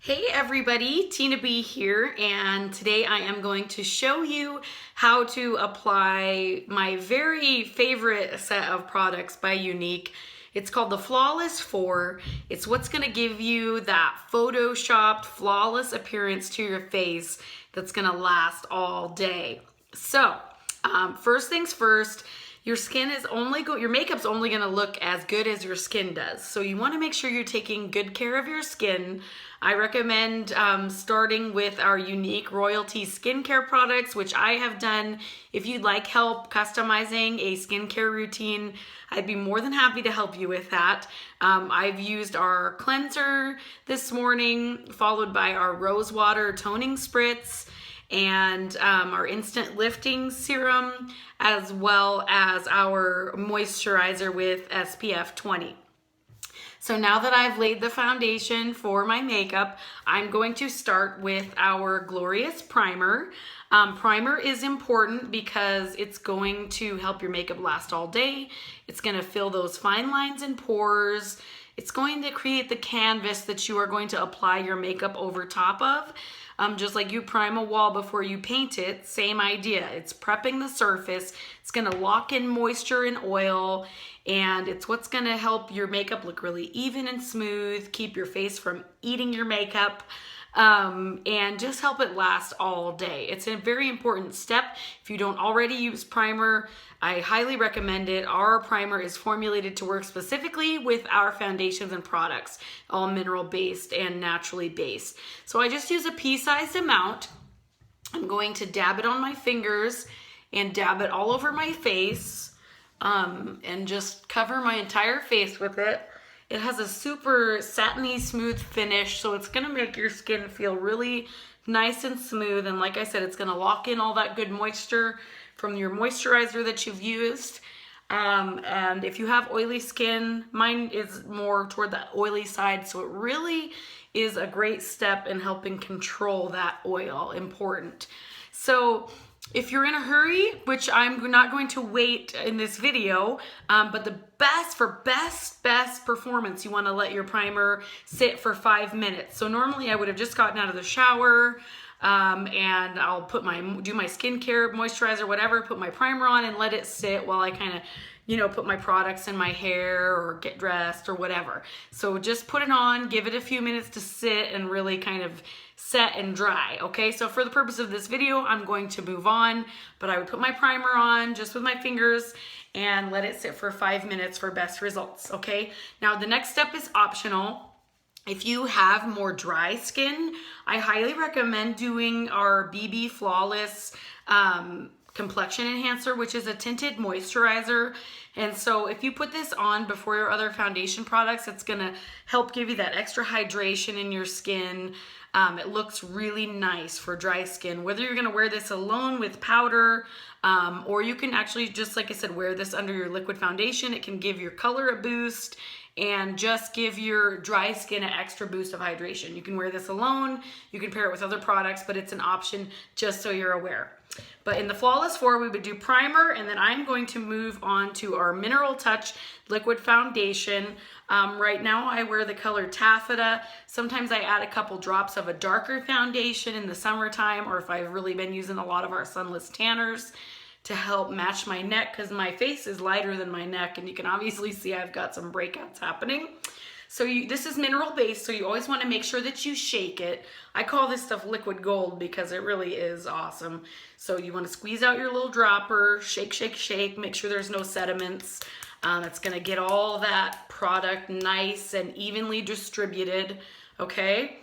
Hey everybody, TinaBee here, and today I am going to show you how to apply my very favorite set of products by Younique. It's called the Flawless 4. It's what's going to give you that photoshopped, flawless appearance to your face that's going to last all day. So, first things first, your makeup's only going to look as good as your skin does. So you want to make sure you're taking good care of your skin. I recommend starting with our Younique Royalty skincare products, which I have done. If you'd like help customizing a skincare routine, I'd be more than happy to help you with that. I've used our cleanser this morning, followed by our rose water toning spritz, and our instant lifting serum, as well as our moisturizer with SPF 20. So now that I've laid the foundation for my makeup, I'm going to start with our Glorious Primer. Primer is important because it's going to help your makeup last all day. It's going to fill those fine lines and pores. It's going to create the canvas that you are going to apply your makeup over top of. Just like you prime a wall before you paint it, same idea. It's prepping the surface. It's gonna lock in moisture and oil, and it's what's gonna help your makeup look really even and smooth, keep your face from eating your makeup, and just help it last all day. It's a very important step. If you don't already use primer, I highly recommend it. Our primer is formulated to work specifically with our foundations and products, all mineral based and naturally based. So I just use a pea-sized amount. I'm going to dab it on my fingers and dab it all over my face, and just cover my entire face with it. It has a super satiny smooth finish, so it's gonna make your skin feel really nice and smooth. And like I said, it's gonna lock in all that good moisture from your moisturizer that you've used. And if you have oily skin, mine is more toward the oily side, so it really is a great step in helping control that oil. Important. So if you're in a hurry, which I'm not going to wait in this video, but the best performance, you want to let your primer sit for 5 minutes. So normally I would have just gotten out of the shower, and I'll do my skincare, moisturizer, whatever, put my primer on and let it sit while I kind of, put my products in my hair or get dressed or whatever. So just put it on, give it a few minutes to sit and really kind of set and dry. Okay, so for the purpose of this video, I'm going to move on, but I would put my primer on just with my fingers and let it sit for 5 minutes for best results. Okay, now the next step is optional. If you have more dry skin, I highly recommend doing our BB Flawless complexion enhancer, which is a tinted moisturizer. And so if you put this on before your other foundation products, it's gonna help give you that extra hydration in your skin. It looks really nice for dry skin, whether you're gonna wear this alone with powder, or you can actually, just like I said, wear this under your liquid foundation. It can give your color a boost and just give your dry skin an extra boost of hydration. You can wear this alone, you can pair it with other products, but it's an option just so you're aware. But in the Flawless 4, we would do primer, and then I'm going to move on to our Mineral Touch liquid foundation. Right now I wear the color Taffeta. Sometimes I add a couple drops of a darker foundation in the summertime, or if I've really been using a lot of our Sunless Tanners to help match my neck, because my face is lighter than my neck, and you can obviously see I've got some breakouts happening. So this is mineral based, so you always want to make sure that you shake it. I call this stuff liquid gold because it really is awesome. So you want to squeeze out your little dropper, shake, shake, shake, make sure there's no sediments. It's going to get all that product nice and evenly distributed, okay?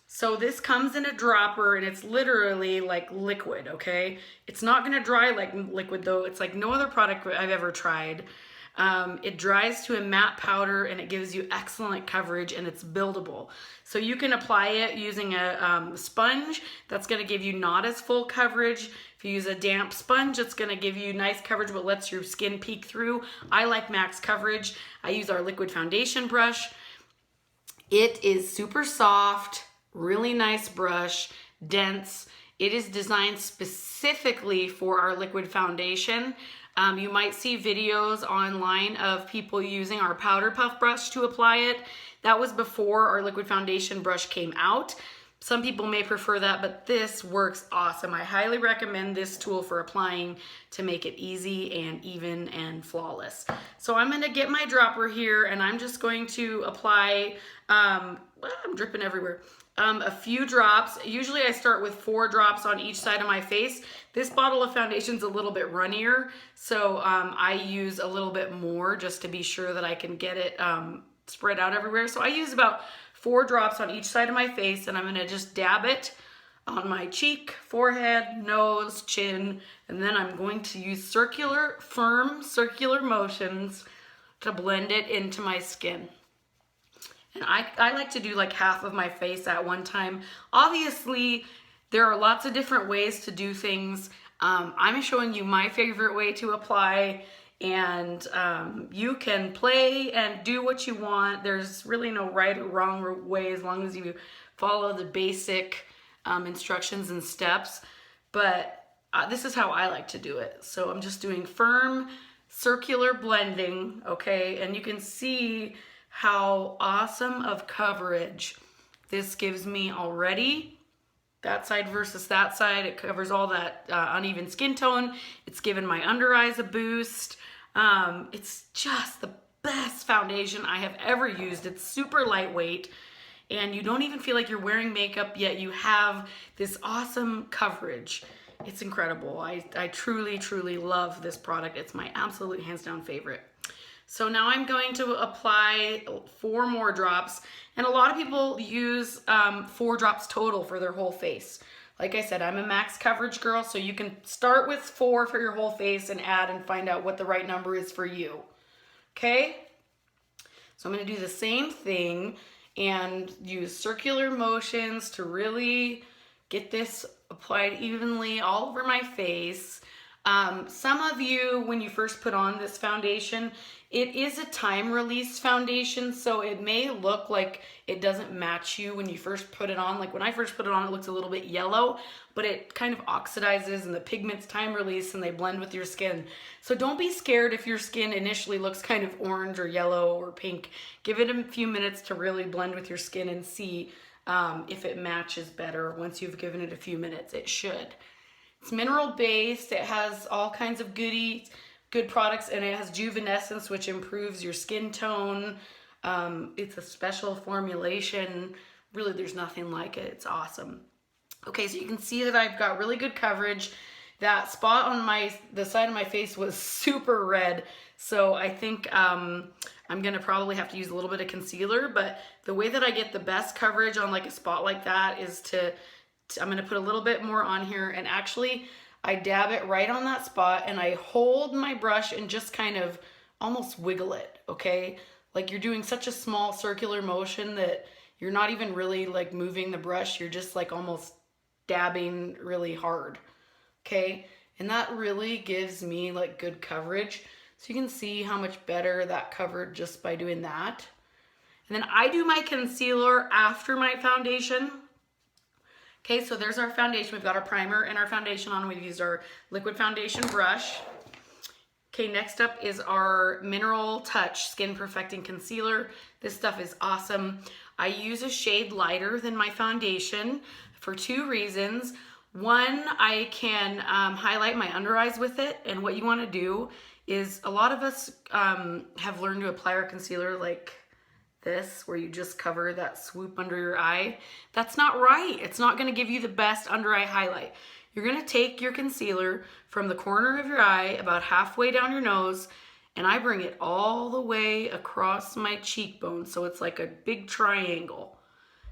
So this comes in a dropper, and it's literally like liquid, okay? It's not gonna dry like liquid though. It's like no other product I've ever tried. It dries to a matte powder, and it gives you excellent coverage, and it's buildable. So you can apply it using a sponge. That's gonna give you not as full coverage. If you use a damp sponge, it's gonna give you nice coverage but lets your skin peek through. I like max coverage. I use our liquid foundation brush. It is super soft, really nice brush, dense. It is designed specifically for our liquid foundation. You might see videos online of people using our powder puff brush to apply it. That was before our liquid foundation brush came out. Some people may prefer that, but this works awesome. I highly recommend this tool for applying to make it easy and even and flawless. So I'm gonna get my dropper here and I'm just going to apply, I'm dripping everywhere, a few drops. Usually I start with 4 drops on each side of my face. This bottle of foundation's a little bit runnier, so I use a little bit more just to be sure that I can get it spread out everywhere. So I use about 4 drops on each side of my face, and I'm gonna just dab it on my cheek, forehead, nose, chin, and then I'm going to use firm circular motions to blend it into my skin. And I like to do like half of my face at one time. Obviously, there are lots of different ways to do things. I'm showing you my favorite way to apply, and you can play and do what you want. There's really no right or wrong way as long as you follow the basic instructions and steps. But this is how I like to do it. So I'm just doing firm circular blending, okay? And you can see how awesome of coverage this gives me already. That side versus that side, it covers all that uneven skin tone. It's given my under eyes a boost. It's just the best foundation I have ever used. It's super lightweight and you don't even feel like you're wearing makeup, yet you have this awesome coverage. It's incredible. I truly, truly love this product. It's my absolute hands down favorite. So now I'm going to apply 4 more drops, and a lot of people use 4 drops total for their whole face. Like I said, I'm a max coverage girl, so you can start with 4 for your whole face and add and find out what the right number is for you. Okay? So I'm going to do the same thing and use circular motions to really get this applied evenly all over my face. Some of you, when you first put on this foundation, it is a time release foundation, so it may look like it doesn't match you when you first put it on. Like when I first put it on, it looks a little bit yellow, but it kind of oxidizes and the pigment's time release and they blend with your skin. So don't be scared if your skin initially looks kind of orange or yellow or pink. Give it a few minutes to really blend with your skin and see if it matches better once you've given it a few minutes. It should. It's mineral based. It has all kinds of good products, and it has Juvenescence, which improves your skin tone. It's a special formulation. Really, there's nothing like it. It's awesome. Okay, so you can see that I've got really good coverage. That spot on the side of my face was super red, so I think I'm gonna probably have to use a little bit of concealer, but the way that I get the best coverage on like a spot like that is I'm gonna put a little bit more on here, and actually I dab it right on that spot and I hold my brush and just kind of almost wiggle it, okay? Like you're doing such a small circular motion that you're not even really like moving the brush, you're just like almost dabbing really hard, okay? And that really gives me like good coverage. So you can see how much better that covered just by doing that. And then I do my concealer after my foundation. Okay, so there's our foundation. We've got our primer and our foundation on. We've used our liquid foundation brush. Okay, next up is our Mineral Touch Skin Perfecting Concealer. This stuff is awesome. I use a shade lighter than my foundation for 2 reasons. One, I can highlight my under eyes with it, and what you want to do is a lot of us have learned to apply our concealer like this, where you just cover that swoop under your eye. That's not right. It's not going to give you the best under eye highlight. You're going to take your concealer from the corner of your eye about halfway down your nose, and I bring it all the way across my cheekbone, so it's like a big triangle.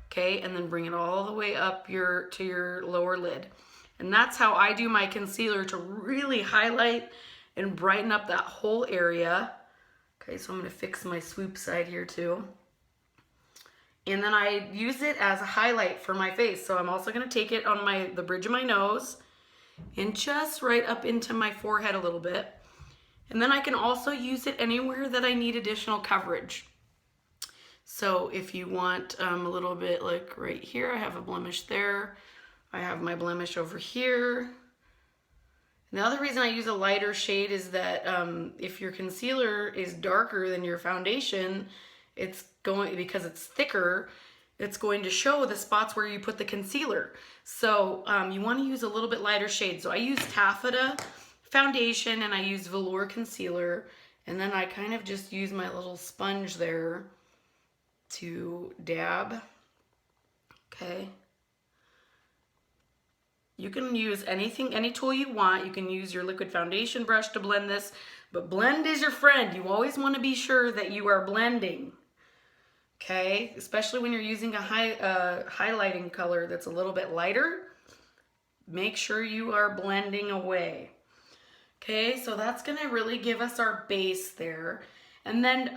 Okay, and then bring it all the way up to your lower lid. And that's how I do my concealer to really highlight and brighten up that whole area. Okay, so I'm going to fix my swoop side here too. And then I use it as a highlight for my face. So I'm also going to take it on the bridge of my nose and just right up into my forehead a little bit. And then I can also use it anywhere that I need additional coverage. So if you want a little bit, like right here, I have a blemish there. I have my blemish over here. And the other reason I use a lighter shade is that if your concealer is darker than your foundation, it's going, because it's thicker, it's going to show the spots where you put the concealer. So you want to use a little bit lighter shade. So I use Taffeta foundation and I use Velour concealer, and then I kind of just use my little sponge there to dab. Okay. You can use anything, any tool you want. You can use your liquid foundation brush to blend this, but blend is your friend. You always want to be sure that you are blending. Okay, especially when you're using a highlighting color that's a little bit lighter, make sure you are blending away. Okay, so that's gonna really give us our base there. And then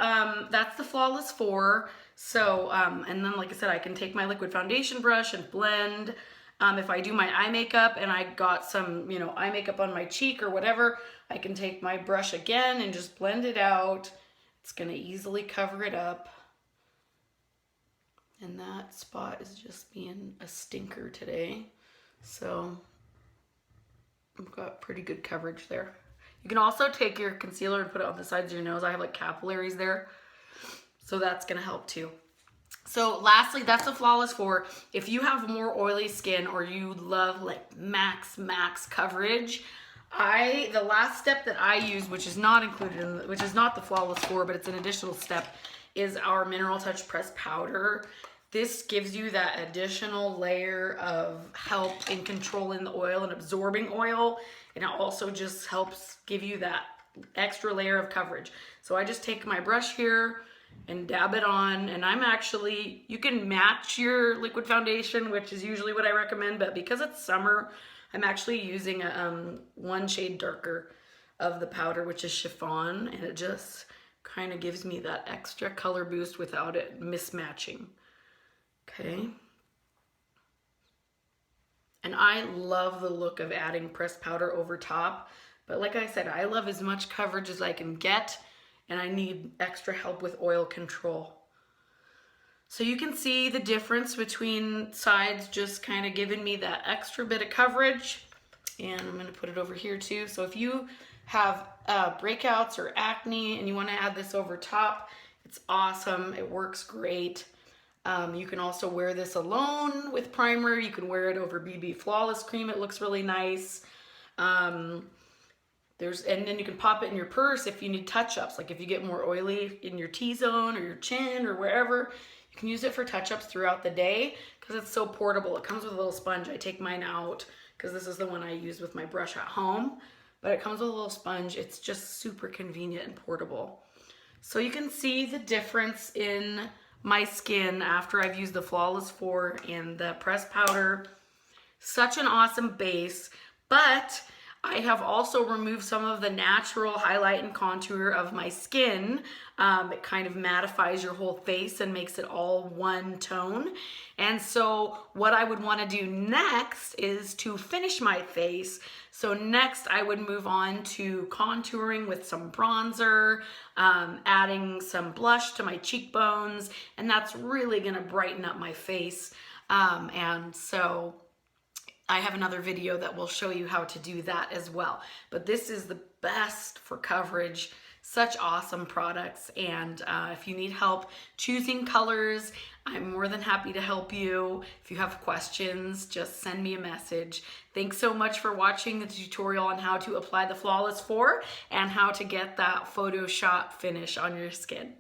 that's the Flawless 4. So, and then like I said, I can take my liquid foundation brush and blend. If I do my eye makeup and I got some, you know, eye makeup on my cheek or whatever, I can take my brush again and just blend it out. It's gonna easily cover it up. And that spot is just being a stinker today. So I've got pretty good coverage there. You can also take your concealer and put it on the sides of your nose. I have like capillaries there, so that's gonna help too. So lastly, that's the Flawless 4. If you have more oily skin or you love like max coverage, the last step that I use, which is not included in, which is not the Flawless 4, but it's an additional step, is our Mineral Touch Pressed Powder. This gives you that additional layer of help in controlling the oil and absorbing oil, and it also just helps give you that extra layer of coverage. So I just take my brush here and dab it on, and I'm actually, you can match your liquid foundation, which is usually what I recommend, but because it's summer, I'm actually using a one shade darker of the powder, which is Chiffon, and it just kind of gives me that extra color boost without it mismatching. Okay. And I love the look of adding pressed powder over top, but like I said, I love as much coverage as I can get, and I need extra help with oil control. So you can see the difference between sides, just kind of giving me that extra bit of coverage. And I'm going to put it over here too. So if you have breakouts or acne and you want to add this over top, it's awesome. It works great. You can also wear this alone with primer. You can wear it over BB Flawless cream. It looks really nice. And then you can pop it in your purse if you need touch-ups. Like if you get more oily in your T-zone or your chin or wherever, you can use it for touch-ups throughout the day because it's so portable. It comes with a little sponge. I take mine out because this is the one I use with my brush at home. But it comes with a little sponge. It's just super convenient and portable. So you can see the difference in my skin after I've used the Flawless 4 and the pressed powder. Such an awesome base, but I have also removed some of the natural highlight and contour of my skin. It kind of mattifies your whole face and makes it all one tone. And so what I would want to do next is to finish my face. So next I would move on to contouring with some bronzer, adding some blush to my cheekbones, and that's really going to brighten up my face. And so I have another video that will show you how to do that as well. But this is the best for coverage. Such awesome products. And if you need help choosing colors, I'm more than happy to help you. If you have questions, just send me a message. Thanks so much for watching the tutorial on how to apply the Flawless 4 and how to get that Photoshop finish on your skin.